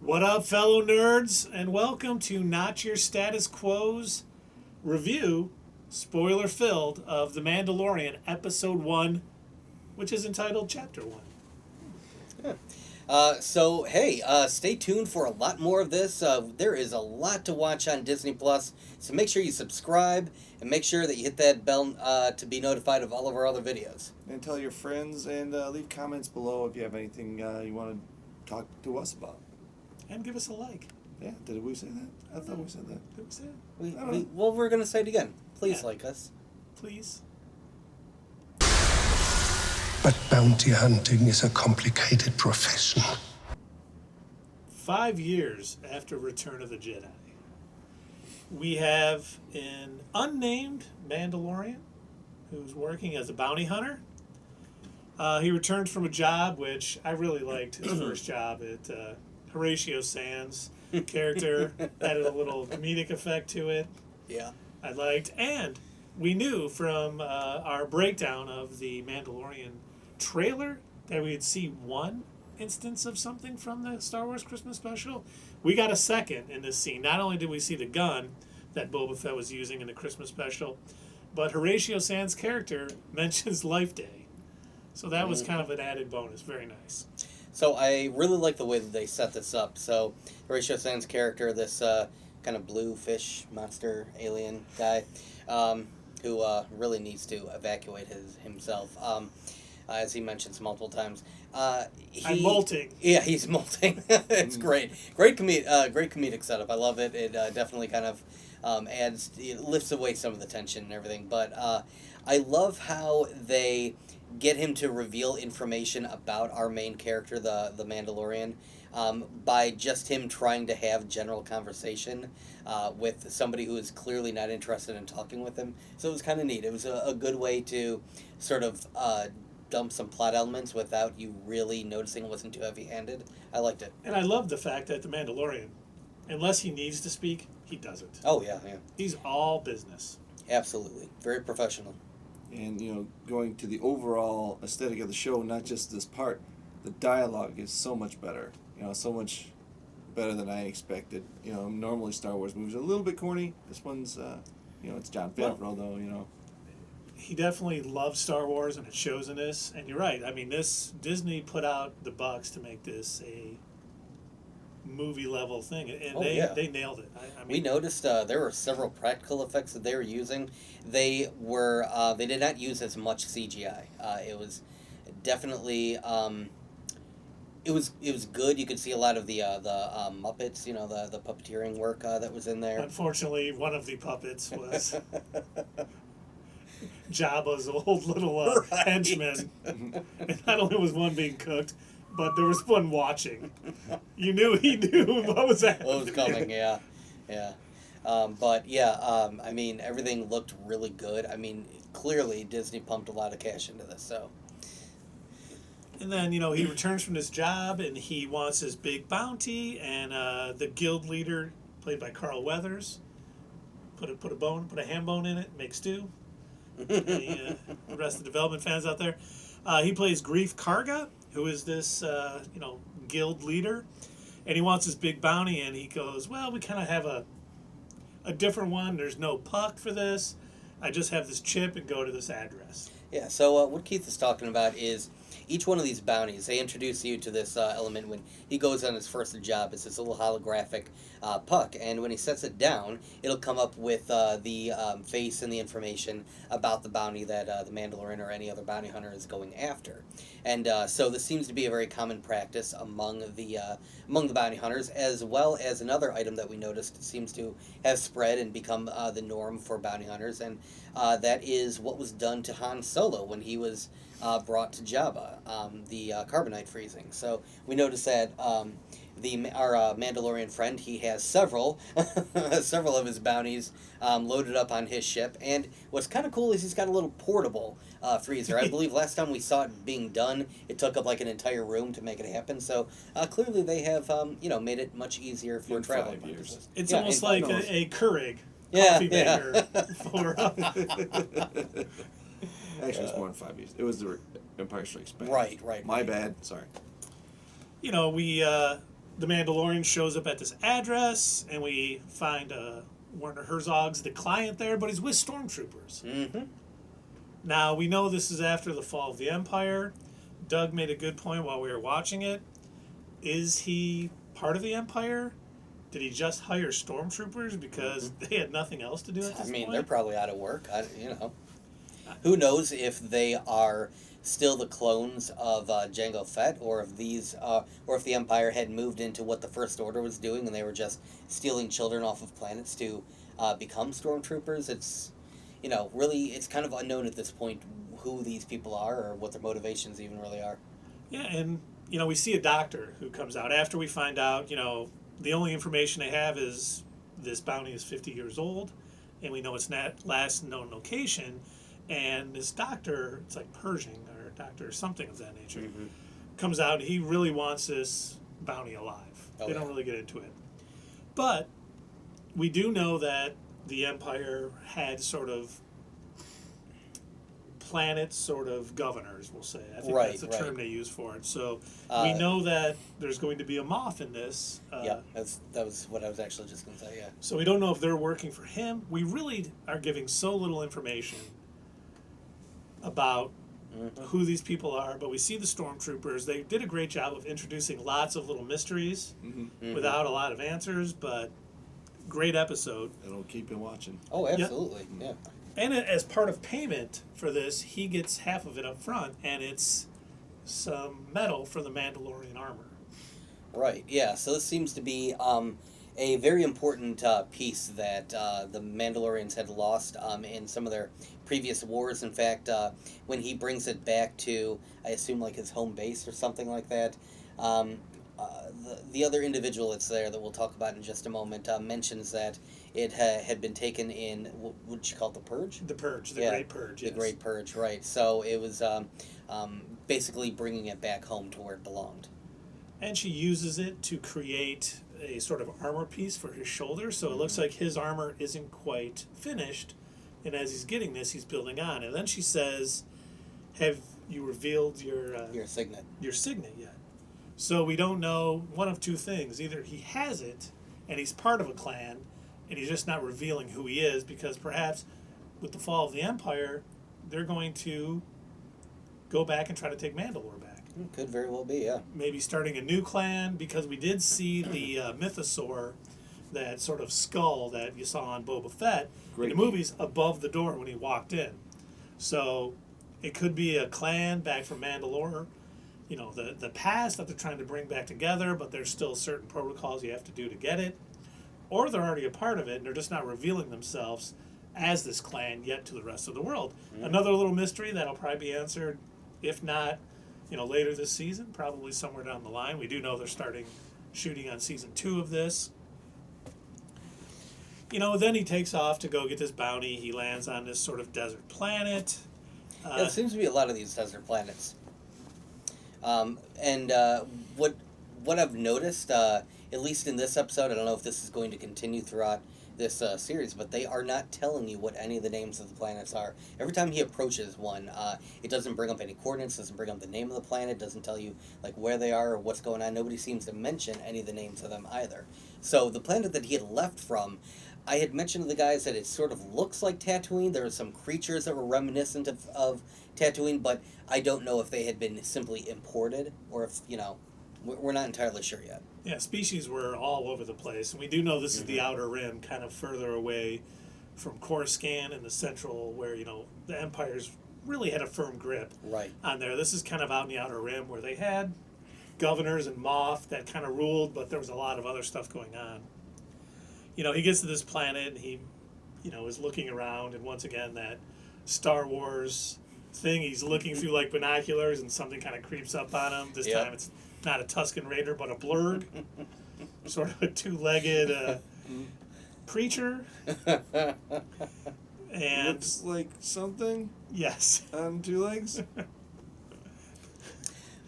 What up, fellow nerds, and welcome to Not Your Status Quo's review, spoiler-filled, of The Mandalorian, Episode 1, which is entitled Chapter 1. Stay tuned for a lot more of this. There is a lot to watch on Disney+, so make sure you subscribe, and make sure that you hit that bell to be notified of all of our other videos. And tell your friends, and leave comments below if you have anything you want to talk to us about. And give us a like. Yeah, did we say that? I thought we said that. Did we say it? We're going to say it again. Please like us. Please. But bounty hunting is a complicated profession. 5 years after Return of the Jedi, we have an unnamed Mandalorian who's working as a bounty hunter. He returns from a job which I really liked, his first job at Horatio Sands' character. Added a little comedic effect to it. Yeah. I liked. And we knew from our breakdown of the Mandalorian trailer that we'd see one instance of something from the Star Wars Christmas special. We got a second in this scene. Not only did we see the gun that Boba Fett was using in the Christmas special, but Horatio Sands' character mentions Life Day. So that was kind of an added bonus. Very nice. So I really like the way that they set this up. So Horatio Sands' character, this kind of blue fish monster alien guy, who really needs to evacuate himself. As he mentions multiple times. I'm molting. Yeah, he's molting. It's great. Great comedic setup. I love it. It definitely kind of lifts away some of the tension and everything. But I love how they get him to reveal information about our main character, the Mandalorian, by just him trying to have general conversation with somebody who is clearly not interested in talking with him. So it was kind of neat. It was a good way to sort of dump some plot elements without you really noticing it wasn't too heavy-handed. I liked it. And I love the fact that the Mandalorian, unless he needs to speak, he doesn't. Oh, yeah. He's all business. Absolutely. Very professional. And, going to the overall aesthetic of the show, not just this part, the dialogue is so much better. So much better than I expected. Normally Star Wars movies are a little bit corny. This one's, it's Jon Favreau, though, He definitely loves Star Wars, and it shows in this. And you're right. I mean, Disney put out the bucks to make this a movie-level thing, and they nailed it. I mean, we noticed there were several practical effects that they were using. They did not use as much CGI. It was definitely it was good. You could see a lot of the Muppets, the puppeteering work that was in there. Unfortunately, one of the puppets was Jabba's old little henchman. And not only was one being cooked, but there was one watching. He knew what was happening. What was coming, yeah. I mean, everything looked really good. I mean, clearly Disney pumped a lot of cash into this, so. And then, he returns from his job, and he wants his big bounty, and the guild leader, played by Carl Weathers, put a ham bone in it, make stew. The rest of the development fans out there. He plays Grief Karga, who is this, guild leader, and he wants his big bounty, and he goes, well, we kind of have a different one. There's no puck for this. I just have this chip and go to this address. Yeah, so what Keith is talking about is each one of these bounties, they introduce you to this element when he goes on his first job. It's this little holographic puck, and when he sets it down, it'll come up with the face and the information about the bounty that the Mandalorian or any other bounty hunter is going after. And so this seems to be a very common practice among the bounty hunters, as well as another item that we noticed seems to have spread and become the norm for bounty hunters, and that is what was done to Han Solo when he was brought to Jabba, the carbonite freezing. So we noticed that our Mandalorian friend, he has several of his bounties loaded up on his ship, and what's kind of cool is he's got a little portable freezer. I believe last time we saw it being done, it took up like an entire room to make it happen. So clearly they have made it much easier for traveling purposes. It's almost like a Keurig coffee maker for. Actually, it's more than 5 years. It was the Empire Strikes Back. Right. My bad. Sorry. We the Mandalorian shows up at this address, and we find Werner Herzog's the client there, but he's with Stormtroopers. Mm-hmm. Now, we know this is after the fall of the Empire. Doug made a good point while we were watching it. Is he part of the Empire? Did he just hire Stormtroopers because they had nothing else to do at this point? They're probably out of work. Who knows if they are still the clones of Jango Fett, or if the Empire had moved into what the First Order was doing, and they were just stealing children off of planets to become Stormtroopers. It's really it's kind of unknown at this point who these people are or what their motivations even really are. Yeah, and we see a doctor who comes out after we find out. The only information they have is this bounty is 50 years old, and we know its last known location. And this doctor, it's like Pershing or Doctor something of that nature, comes out and he really wants this bounty alive. They don't really get into it. But we do know that the Empire had sort of planet sort of governors, we'll say. I think that's the term they use for it. So we know that there's going to be a Moff in this. Yeah, that was what I was actually just going to say, yeah. So we don't know if they're working for him. We really are giving so little information about who these people are, but we see the Stormtroopers. They did a great job of introducing lots of little mysteries without a lot of answers, but great episode. It'll keep you watching. Oh, absolutely, yeah. And as part of payment for this, he gets half of it up front, and it's some metal for the Mandalorian armor. Right, yeah. So this seems to be a very important piece that the Mandalorians had lost in some of their previous wars. In fact, when he brings it back to, I assume, like his home base or something like that, the other individual that's there that we'll talk about in just a moment mentions that it had been taken in, what would you call it, the Purge? The Purge, the Great Purge, yes. The Great Purge, right. So it was basically bringing it back home to where it belonged. And she uses it to create a sort of armor piece for his shoulder, so it looks like his armor isn't quite finished, and as he's getting this, he's building on. And then she says, have you revealed your signet yet? So we don't know one of two things. Either he has it, and he's part of a clan, and he's just not revealing who he is, because perhaps with the fall of the Empire, they're going to go back and try to take Mandalore back. Could very well be, yeah. Maybe starting a new clan, because we did see the mythosaur, that sort of skull that you saw on Boba Fett in the movies above the door when he walked in. So it could be a clan back from Mandalore, the past that they're trying to bring back together, but there's still certain protocols you have to do to get it. Or they're already a part of it, and they're just not revealing themselves as this clan yet to the rest of the world. Another little mystery that'll probably be answered, if not later this season, probably somewhere down the line. We do know they're starting shooting on season 2 of this. Then he takes off to go get this bounty. He lands on this sort of desert planet. There seems to be a lot of these desert planets. And what I've noticed, at least in this episode, I don't know if this is going to continue throughout this series, but they are not telling you what any of the names of the planets are. Every time he approaches one, it doesn't bring up any coordinates, doesn't bring up the name of the planet, doesn't tell you like where they are or what's going on. Nobody seems to mention any of the names of them either. So the planet that he had left from, I had mentioned to the guys that it sort of looks like Tatooine. There are some creatures that were reminiscent of Tatooine, but I don't know if they had been simply imported or if, we're not entirely sure yet. Yeah, species were all over the place. And we do know this is the Outer Rim, kind of further away from Coruscant and the Central, where, the Empire's really had a firm grip on there. This is kind of out in the Outer Rim where they had governors and Moff that kind of ruled, but there was a lot of other stuff going on. He gets to this planet and he, is looking around, and once again, that Star Wars thing, he's looking through like binoculars and something kind of creeps up on him. This time it's not a Tusken Raider, but a blurg, sort of a two-legged creature. And looks like something. Yes. On 2 legs.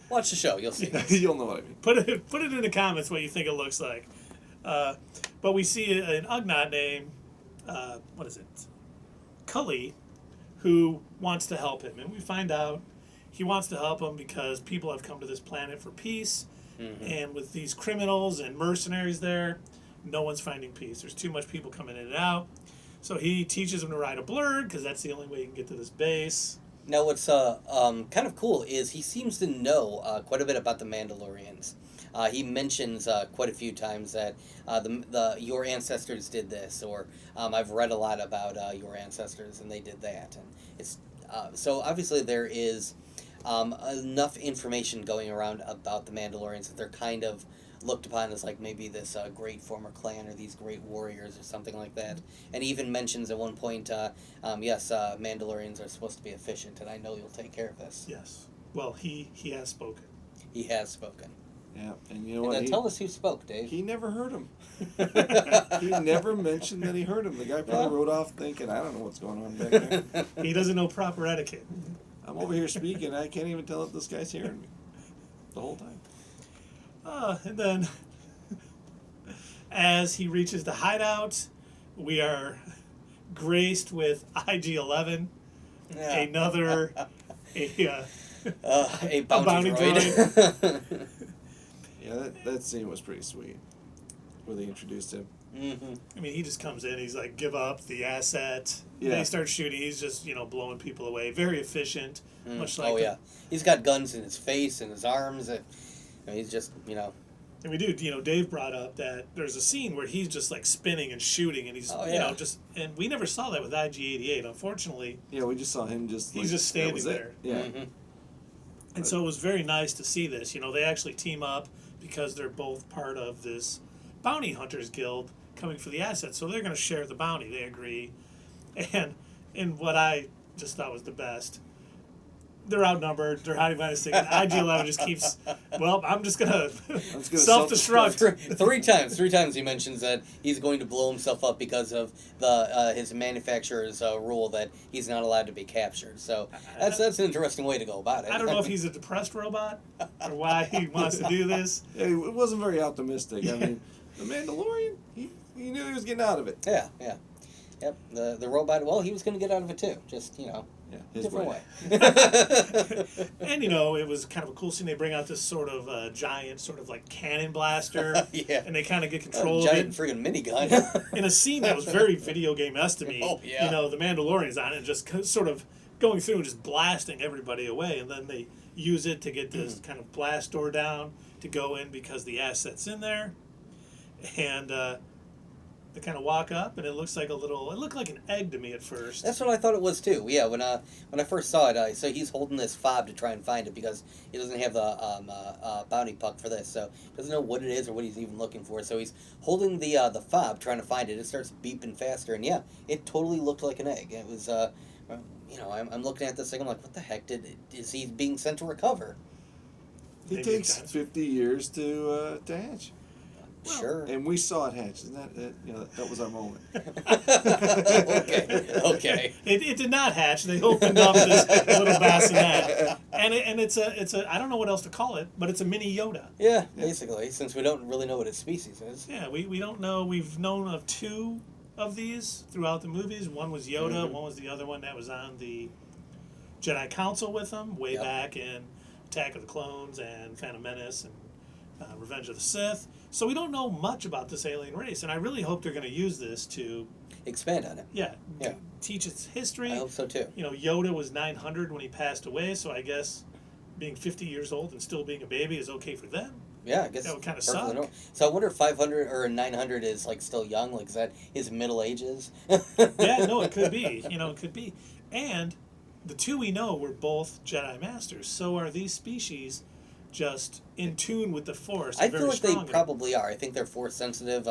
Watch the show, you'll see. You'll know what I mean. Put it in the comments what you think it looks like. But we see an Ugnaught named Cully, who wants to help him, and we find out he wants to help him because people have come to this planet for peace, And with these criminals and mercenaries there, no one's finding peace. There's too much people coming in and out. So he teaches them to ride a blurred, because that's the only way you can get to this base. Now, what's kind of cool is he seems to know quite a bit about the Mandalorians. He mentions quite a few times that your ancestors did this, or I've read a lot about your ancestors and they did that, and it's so obviously there is enough information going around about the Mandalorians that they're kind of looked upon as like maybe this great former clan or these great warriors or something like that. And he even mentions at one point, yes, Mandalorians are supposed to be efficient, and I know you'll take care of this. Yes. Well, he has spoken. He has spoken. Yeah, and you know And what? then tell us who spoke, Dave. He never heard him. He never mentioned that he heard him. The guy probably rode off thinking, I don't know what's going on back there. He doesn't know proper etiquette. I'm over here speaking. I can't even tell if this guy's hearing me the whole time. And then, as he reaches the hideout, we are graced with IG-11, another a bounty droid. droid. Yeah, that scene was pretty sweet, where they introduced him. Mm-hmm. I mean, he just comes in. He's like, give up the asset. Yeah. They start shooting. He's just, blowing people away. Very efficient. Much like He's got guns in his face and his arms. And he's just, And we do, Dave brought up that there's a scene where he's just like spinning and shooting, and he's, and we never saw that with IG-88, unfortunately. Yeah, we just saw him just. He's just standing there. Yeah. Mm-hmm. And so it was very nice to see this. They actually team up because they're both part of this bounty hunters guild coming for the assets. So they're going to share the bounty. They agree. And what I just thought was the best, they're outnumbered. They're hiding behind a stick. IG-11 just keeps, I'm just going to self-destruct. Three times he mentions that he's going to blow himself up because of his manufacturer's rule that he's not allowed to be captured. So that's an interesting way to go about it. I don't know if he's a depressed robot or why he wants to do this. Yeah, it wasn't very optimistic. Yeah. I mean, the Mandalorian, he knew he was getting out of it. Yeah. Yep, the robot, he was going to get out of it too, just, his different way. And, it was kind of a cool scene. They bring out this sort of giant, sort of like cannon blaster. Yeah. And they kind of get control of giant it. Friggin' minigun. In a scene that was very video game-esque to me. Oh, yeah. The Mandalorian's on it and just sort of going through and just blasting everybody away. And then they use it to get this kind of blast door down to go in because the asset's in there. And they kind of walk up, and it looked like an egg to me at first. That's what I thought it was too. Yeah, when I first saw it, so he's holding this fob to try and find it because he doesn't have the bounty puck for this, so he doesn't know what it is or what he's even looking for. So he's holding the fob trying to find it. It starts beeping faster, and yeah, it totally looked like an egg. It was, I'm looking at this thing. I'm like, what the heck is he being sent to recover? He takes 50 years to hatch. Well, sure. And we saw it hatch. Isn't that was our moment. Okay. It did not hatch. They opened up this little bassinet, and it's a I don't know what else to call it, but it's a mini Yoda. Yeah, basically, since we don't really know what its species is. Yeah, we don't know. We've known of two of these throughout the movies. One was Yoda. One was the other one that was on the Jedi Council with them way back in Attack of the Clones and Phantom Menace and Revenge of the Sith. So we don't know much about this alien race, and I really hope they're going to use this to expand on it. Yeah. Teach its history. I hope so too. Yoda was 900 when he passed away, so I guess being 50 years old and still being a baby is okay for them. Yeah, I guess that would kind of suck. Normal. So I wonder if 500 or 900 is like still young. Like, is that his middle ages? Yeah, no, it could be. It could be. And the two we know were both Jedi Masters. So are these species just in tune with the Force? I feel like they probably are. I think they're Force sensitive.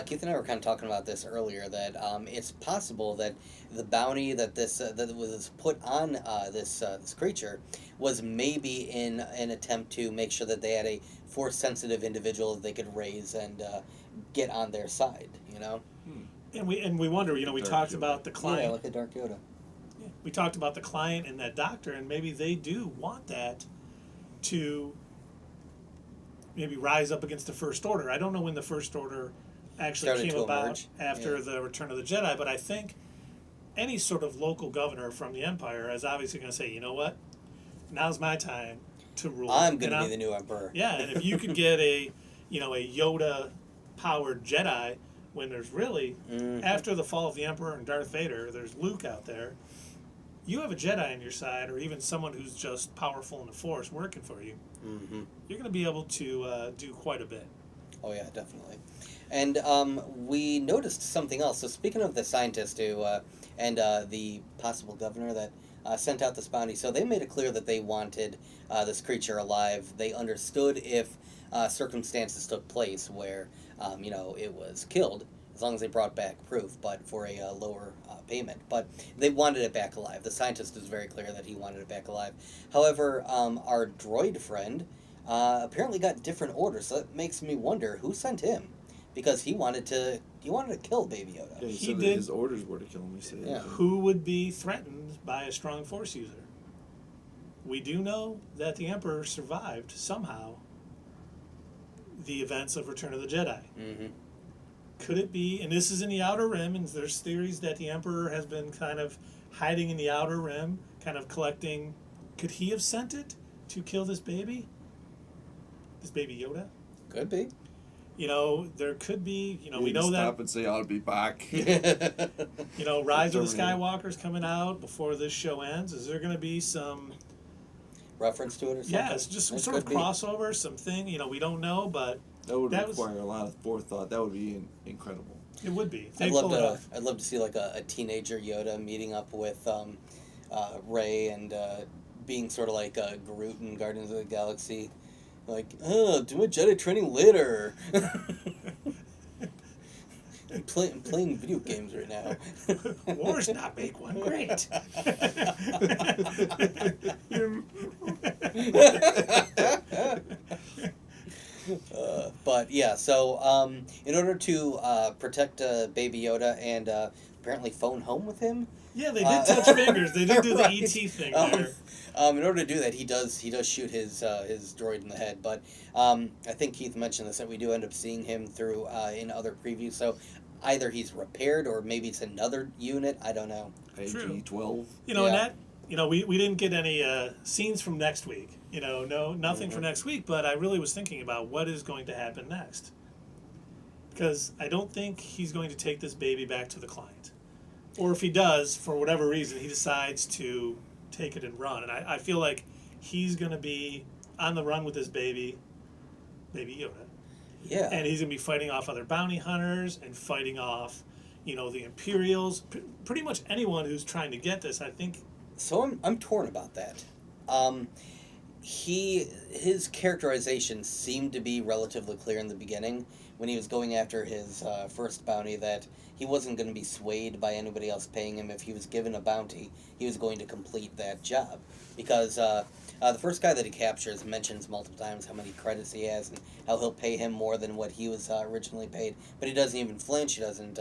Keith and I were kind of talking about this earlier, that it's possible that the bounty that that was put on this creature was maybe in an attempt to make sure that they had a Force sensitive individual that they could raise and get on their side. And we wonder. We talked about the client. Yeah, like a Dark Yoda. Yeah. We talked about the client and that doctor, and maybe they do want that to maybe rise up against the First Order. I don't know when the First Order actually came about after the Return of the Jedi, but I think any sort of local governor from the Empire is obviously going to say, you know what, now's my time to rule. I'm going to be the new emperor. Yeah, and if you could get a Yoda powered Jedi, when there's really, after the fall of the Emperor and Darth Vader, there's Luke out there. You have a Jedi on your side, or even someone who's just powerful in the Force working for you. Mm-hmm. You're going to be able to do quite a bit. Oh yeah, definitely. And we noticed something else. So speaking of the scientist who and the possible governor that sent out this bounty, so they made it clear that they wanted this creature alive. They understood if circumstances took place where it was killed, as long as they brought back proof, but for a lower payment. But they wanted it back alive. The scientist is very clear that he wanted it back alive. However, our droid friend apparently got different orders, so that makes me wonder who sent him, because he wanted to kill Baby Yoda. Yeah, He said that did. his orders were to kill him. He said, Yeah. Who would be threatened by a strong Force user? We do know that the Emperor survived somehow the events of Return of the Jedi. Mm-hmm. Could it be, and this is in the Outer Rim, and there's theories that the Emperor has been kind of hiding in the Outer Rim, kind of collecting. Could he have sent it to kill this baby? This baby Yoda? Could be. There could be, "You we need to know stop that, and say I'll be back." Rise of the Terminator. Skywalker's coming out before this show ends. Is there going to be some, Reference to it or something? yeah, it's just some It sort of could be. crossover, something, we don't know, but That would That was- require a lot of forethought. That would be incredible. it would be. If they I'd pull it love off. to. I'd love to see like a teenager Yoda meeting up with Rey and being sort of like Groot in Guardians of the Galaxy, like, do my Jedi training later. I'm playing video games right now. Wars not make one great. But yeah, so in order to protect Baby Yoda and apparently phone home with him. Yeah, they did touch fingers. They did do the Right. ET thing there. In order to do that, he does shoot his droid in the head. But I think Keith mentioned this, that we do end up seeing him through in other previews. So either he's repaired or maybe it's another unit. I don't know. True. AG-12. And that, we didn't get any scenes from next week. Nothing for next week. But I really was thinking about what is going to happen next, because I don't think he's going to take this baby back to the client, or if he does, for whatever reason, he decides to take it and run. And I feel like he's going to be on the run with this baby Yoda. Yeah. And he's going to be fighting off other bounty hunters and fighting off, the Imperials. Pretty much anyone who's trying to get this, I think. So I'm torn about that. His characterization seemed to be relatively clear in the beginning when he was going after his first bounty, that he wasn't going to be swayed by anybody else paying him. If he was given a bounty, he was going to complete that job, because the first guy that he captures mentions multiple times how many credits he has and how he'll pay him more than what he was originally paid. But he doesn't even flinch. He doesn't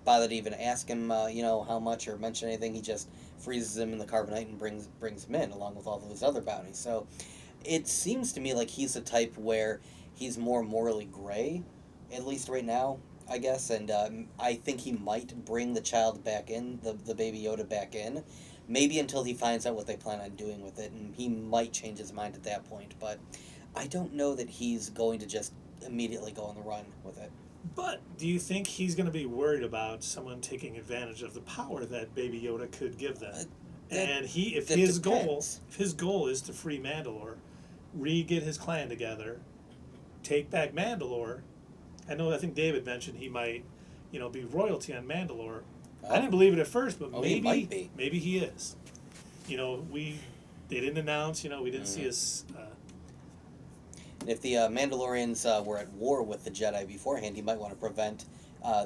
bother to even ask him, how much or mention anything. He just freezes him in the carbonite and brings him in along with all of his other bounties. So it seems to me like he's the type where he's more morally gray, at least right now, I guess. And I think he might bring the child back in, the baby Yoda back in. Maybe until he finds out what they plan on doing with it, and he might change his mind at that point. But I don't know that he's going to just immediately go on the run with it. But do you think he's going to be worried about someone taking advantage of the power that Baby Yoda could give them? And if that his depends. goal is to free Mandalore, get his clan together, take back Mandalore. I think David mentioned he might, be royalty on Mandalore. I didn't believe it at first, but he might be. Maybe he is. They didn't announce. We didn't see us. If the Mandalorians were at war with the Jedi beforehand, he might want to prevent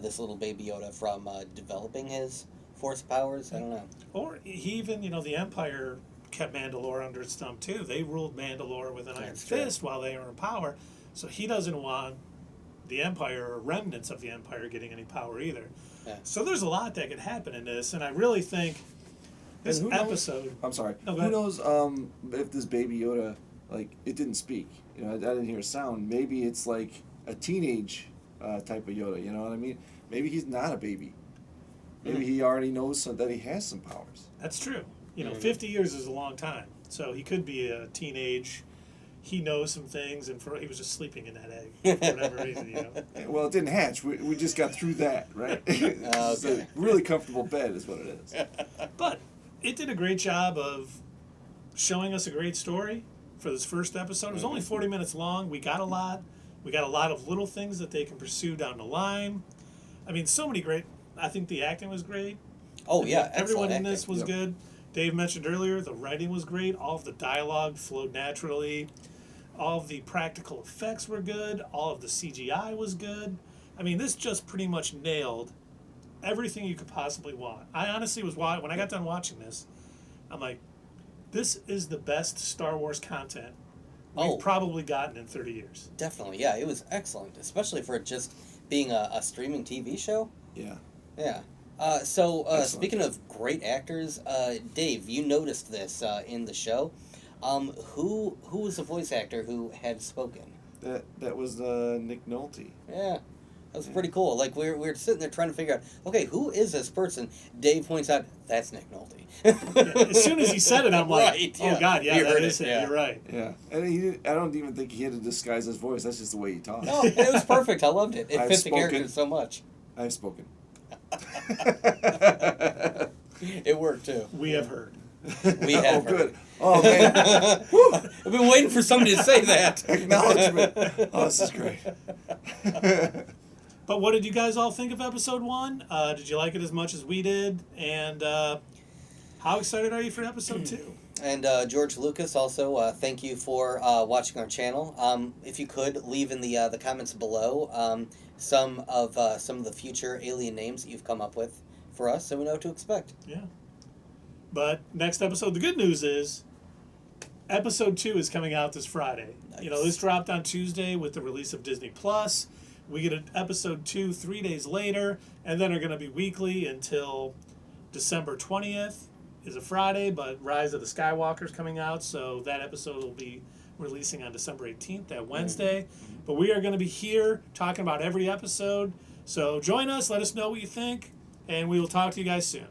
this little baby Yoda from developing his Force powers. I don't know. Or he even, the Empire kept Mandalore under its thumb too. They ruled Mandalore with an iron That's true. fist while they were in power. So he doesn't want the Empire or remnants of the Empire getting any power either. Yeah. So there's a lot that could happen in this, and I really think this And who knows- episode. I'm sorry. No, go Who ahead. knows if this baby Yoda, it didn't speak. I didn't hear a sound. Maybe it's like a teenage type of Yoda. You know what I mean? Maybe he's not a baby. Maybe he already knows that he has some powers. That's true. 50 years is a long time. So he could be a teenage, he knows some things, and he was just sleeping in that egg for whatever reason, you know. Well, it didn't hatch. We just got through that, right? It's a really comfortable bed is what it is. But it did a great job of showing us a great story for this first episode. It was only 40 minutes long. We got a lot. We got a lot of little things that they can pursue down the line. I mean, so many great. I think the acting was great. Oh, yeah. Everyone in acting. this was good. Dave mentioned earlier, the writing was great. All of the dialogue flowed naturally. All of the practical effects were good. All of the CGI was good. I mean, this just pretty much nailed everything you could possibly want. I honestly was, when I got done watching this, I'm like, this is the best Star Wars content we've probably gotten in 30 years. Definitely, yeah. It was excellent, especially for it just being a streaming TV show. Yeah. Yeah. Speaking of great actors, Dave, you noticed this in the show. Who was the voice actor who had spoken? That was Nick Nolte. Yeah, that was pretty cool. Like we were sitting there trying to figure out, okay, who is this person? Dave points out that's Nick Nolte. Yeah, as soon as he said it, I'm like, right, oh God, yeah, that is it. Yeah. You're right. Yeah, and I don't even think he had to disguise his voice. That's just the way he talks. No, it was perfect. I loved it. It I've fit the character spoken. so much. I've spoken. It worked too. We have heard. We have Oh, good. heard. Oh, man. I've been waiting for somebody to say that. Acknowledgement. Oh, this is great. But what did you guys all think of episode 1? Did you like it as much as we did? And how excited are you for episode 2? And George Lucas, also, thank you for watching our channel. If you could, leave in the comments below some of the future alien names that you've come up with for us, so we know what to expect. Yeah. But next episode, the good news is episode 2 is coming out this Friday. Nice. You know, this dropped on Tuesday with the release of Disney Plus. We get an episode 2 3 days later, and then are going to be weekly until December 20th is a Friday, but Rise of the Skywalker's coming out, so that episode will be releasing on December 18th, that Wednesday. But we are going to be here talking about every episode. So join us, let us know what you think, and we will talk to you guys soon.